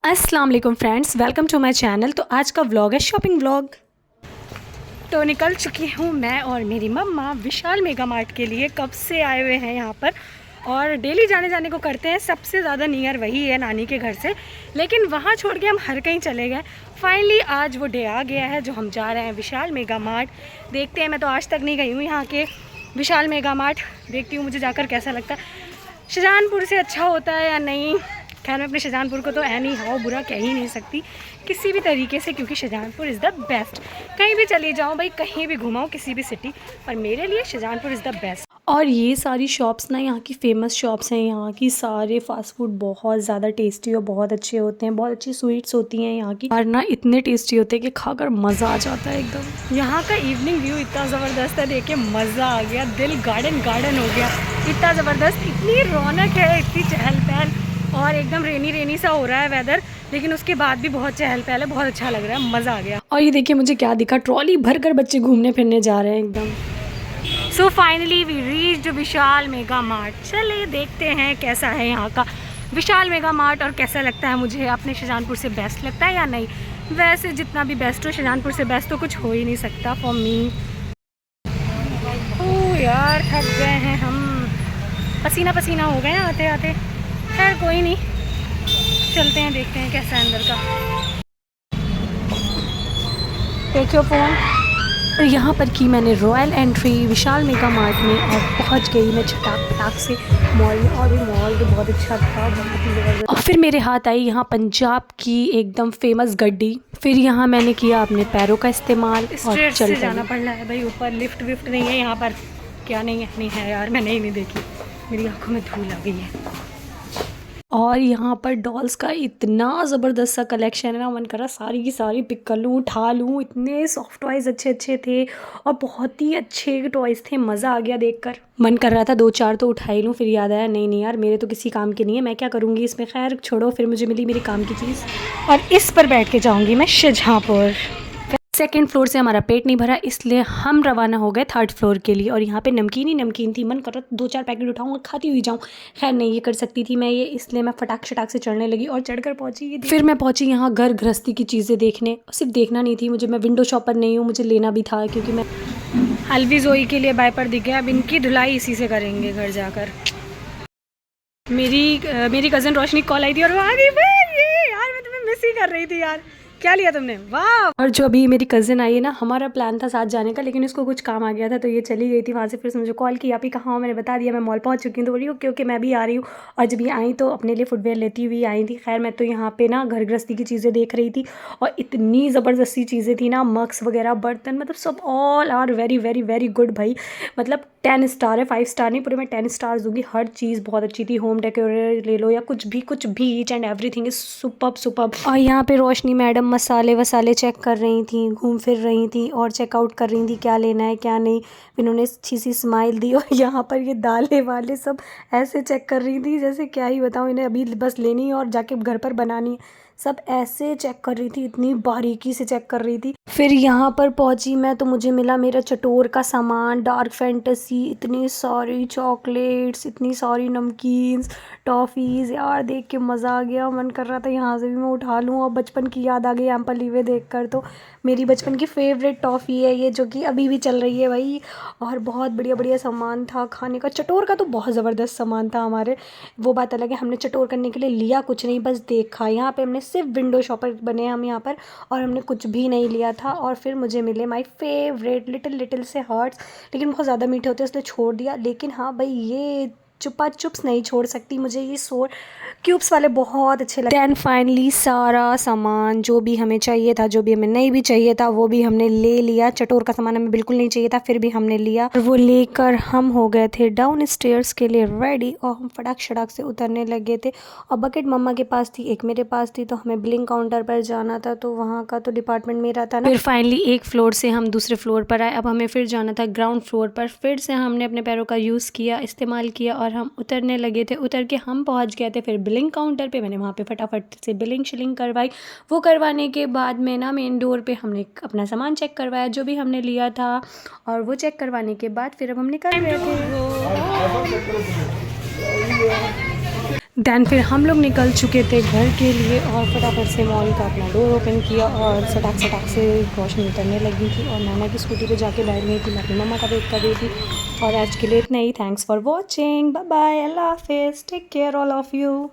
अस्सलाम वालेकुम friends, welcome to my channel. तो आज का व्लॉग है शॉपिंग व्लॉग। तो निकल चुकी हूँ मैं और मेरी मम्मा विशाल मेगा मार्ट के लिए। कब से आए हुए हैं यहाँ पर और डेली जाने को करते हैं। सबसे ज़्यादा नियर वही है नानी के घर से, लेकिन वहाँ छोड़ के हम हर कहीं चले गए। फाइनली आज वो डे आ गया है जो हम जा रहे हैं विशाल मेगा मार्ट। देखते हैं, मैं तो आज तक नहीं गई हूँ यहाँ के विशाल मेगा मार्ट। देखती हूँ मुझे जाकर कैसा लगता है, शाहजहानपुर से अच्छा होता है या नहीं। खैर मैं अपने शाहजहानपुर को तो एनी हाउ बुरा कह ही नहीं सकती किसी भी तरीके से, क्योंकि शाहजहानपुर इज़ द बेस्ट। कहीं भी चली जाऊँ भाई, कहीं भी घुमाऊँ किसी भी सिटी, पर मेरे लिए शाहजहानपुर इज़ द बेस्ट। और ये सारी शॉप्स ना यहाँ की फ़ेमस शॉप्स हैं। यहाँ की सारे फास्ट फूड बहुत ज़्यादा टेस्टी और बहुत अच्छे होते हैं। बहुत अच्छी स्वीट्स होती हैं यहाँ की, और ना इतने टेस्टी होते हैं कि खाकर मज़ा आ जाता है एकदम। यहाँ का इवनिंग व्यू इतना ज़बरदस्त है, देख के मज़ा आ गया, दिल गार्डन गार्डन हो गया। इतना ज़बरदस्त, इतनी रौनक है, इतनी चहल पहल, और एकदम रेनी सा हो रहा है वेदर, लेकिन उसके बाद भी बहुत चहल पहल है, बहुत अच्छा लग रहा है, मज़ा आ गया। और ये देखिए मुझे क्या दिखा, ट्रॉली भर कर बच्चे घूमने फिरने जा रहे हैं एकदम। So finally we reached Vishal mega mart. चलिए देखते हैं कैसा है यहाँ का विशाल मेगा मार्ट और कैसा लगता है मुझे। अपने शाहजहानपुर से बेस्ट लगता है या नहीं? वैसे जितना भी बेस्ट हो, शाहजहानपुर से बेस्ट तो कुछ हो ही नहीं सकता फॉर मी। ओह यार थक गए हैं हम, पसीना पसीना हो गए हैं आते आते। खैर कोई नहीं, चलते हैं, देखते हैं कैसा है अंदर का। Take your phone. और यहाँ पर की मैंने royal entry Vishal mega mart में और पहुँच गई मैं छटाक पटाक से मॉल में। और ये मॉल तो बहुत अच्छा था, बहुत ही ज़बरदस्त। और फिर मेरे हाथ आई यहाँ पंजाब की एकदम फेमस गड्डी। फिर यहाँ मैंने किया अपने पैरों का इस्तेमाल और चल जाना पड़ रहा है भाई। ऊपर लिफ्ट विफ्ट नहीं है यहाँ पर, क्या नहीं है? नहीं है यार, मैंने ही नहीं देखी, मेरी आंखों में धूल आ गई है। और यहाँ पर डॉल्स का इतना ज़बरदस्त सा कलेक्शन है ना, मन कर रहा सारी की सारी पिक कर लूँ, उठा लूँ। इतने सॉफ्ट टॉयज़ अच्छे अच्छे थे और बहुत ही अच्छे टॉयज़ थे, मज़ा आ गया देखकर। मन कर रहा था दो चार तो उठा ही लूँ, फिर याद आया नहीं यार मेरे तो किसी काम के नहीं है, मैं क्या करूँगी इसमें। खैर छोड़ो, फिर मुझे मिली मेरे काम की चीज़ और इस पर बैठ के जाऊँगी मैं शाहजहांपुर। सेकेंड फ्लोर से हमारा पेट नहीं भरा, इसलिए हम रवाना हो गए थर्ड फ्लोर के लिए। और यहाँ पे नमकीन ही नमकीन थी, मन कर रहा दो चार पैकेट उठाऊँ और खाती हुई जाऊँ। खैर नहीं ये कर सकती थी मैं ये, इसलिए मैं फटाक शटाक से चढ़ने लगी और चढ़कर पहुँची। फिर मैं पहुँची यहाँ घर गृहस्थी की चीज़ें देखने। सिर्फ देखना नहीं थी मुझे, मैं विंडो शॉपर नहीं हूँ, मुझे लेना भी था, क्योंकि मैं अलवी जोई के लिए बाइपर दिख गया। अब इनकी धुलाई इसी से करेंगे घर जाकर। मेरी कज़न रोशनी कॉल आई थी और वो आ गई। यार मैं तुम्हें मिस ही कर रही थी यार। क्या लिया तुमने? वाह। और जो अभी मेरी कज़न आई है ना, हमारा प्लान था साथ जाने का, लेकिन उसको कुछ काम आ गया था तो ये चली गई थी वहाँ से। फिर से मुझे कॉल की, आप ही कहाँ हो? मैंने बता दिया मैं मॉल पहुँच चुकी हूँ। तो बोली ओके मैं भी आ रही हूँ। और जब ये आई तो अपने लिए फुटवेयर लेती हुई आई थी। खैर मैं तो यहाँ पे ना घर गृहस्थी की चीज़ें देख रही थी और इतनी ज़बरदस्ती चीज़ें थी ना, मग्स वगैरह बर्तन, मतलब सब all are very very very good भाई। मतलब 10 स्टार है, 5 स्टार नहीं, पूरे मैं 10 स्टार्स दूंगी। हर चीज़ बहुत अच्छी थी, होम डेकोरेट ले लो या कुछ भी each and everything is superb. और यहाँ पे रोशनी मैडम मसाले वसाले चेक कर रही थी, घूम फिर रही थी और चेकआउट कर रही थी क्या लेना है क्या नहीं। इन्होंने अच्छी सी स्माइल दी। और यहाँ पर ये दालें वाले सब ऐसे चेक कर रही थी जैसे क्या ही बताऊँ, इन्हें अभी बस लेनी है और जाके घर पर बनानी है। सब ऐसे चेक कर रही थी, इतनी बारीकी से चेक कर रही थी। फिर यहाँ पर पहुँची मैं तो मुझे मिला मेरा चटोर का सामान, डार्क फैंटेसी, इतनी सारी चॉकलेट्स, इतनी सारी नमकीन्स, टॉफ़ीज़। यार देख के मज़ा आ गया, मन कर रहा था यहाँ से भी मैं उठा लूँ। और बचपन की याद आ गई एम्पलीवे देख कर। तो मेरी बचपन की फेवरेट टॉफ़ी है ये, जो कि अभी भी चल रही है भाई। और बहुत बढ़िया बढ़िया सामान था खाने का। चटोर का तो बहुत ज़बरदस्त सामान था हमारे, वो बात अलग है। हमने चटोर करने के लिए लिया कुछ नहीं, बस देखा। यहाँ पे हमने सिर्फ विंडो शॉपर बने हम यहाँ पर, और हमने कुछ भी नहीं लिया था। और फिर मुझे मिले माय फेवरेट लिटिल से हर्ट्स, लेकिन बहुत ज़्यादा मीठे होते इसलिए छोड़ दिया। लेकिन हाँ भाई ये चुपा चुप्स नहीं छोड़ सकती, मुझे ये सोर क्यूब्स वाले बहुत अच्छे लगे। दैन फाइनली सारा सामान जो भी हमें चाहिए था, जो भी हमें नहीं भी चाहिए था, वो भी हमने ले लिया। चटोर का सामान हमें बिल्कुल नहीं चाहिए था, फिर भी हमने लिया। और वो लेकर हम हो गए थे डाउन स्टेयर्स के लिए रेडी, और हम फटाक शटाक से उतरने लगे थे। और बकेट मम्मा के पास थी, एक मेरे पास थी, तो हमें बिलिंग काउंटर पर जाना था, तो वहाँ का तो डिपार्टमेंट मेरा था ना। फिर फाइनली एक फ्लोर से हम दूसरे फ्लोर पर आए। अब हमें फिर जाना था ग्राउंड फ्लोर पर। फिर से हमने अपने पैरों का यूज़ किया, इस्तेमाल किया, और हम उतरने लगे थे। उतर के हम पहुंच गए थे फिर बिलिंग काउंटर पे। मैंने वहाँ पे फटाफट से बिलिंग शिलिंग करवाई। वो करवाने के बाद में ना मेन डोर पे हमने अपना सामान चेक करवाया जो भी हमने लिया था, और वो चेक करवाने के बाद फिर अब हम निकल रहे थे। दैन फिर हम लोग निकल चुके थे घर के लिए और फटाफट से मॉल का अपना डोर ओपन किया और सटाक सटाक से रोशनी उतरने लगी थी और नैना की स्कूटी पे जाके बैठ गई थी। मैं अपनी मम्मा का वेट कर रही थी और आज के लिए इतना ही। Thanks for watching, bye bye, अल्लाह हाफिज़, take care all of you.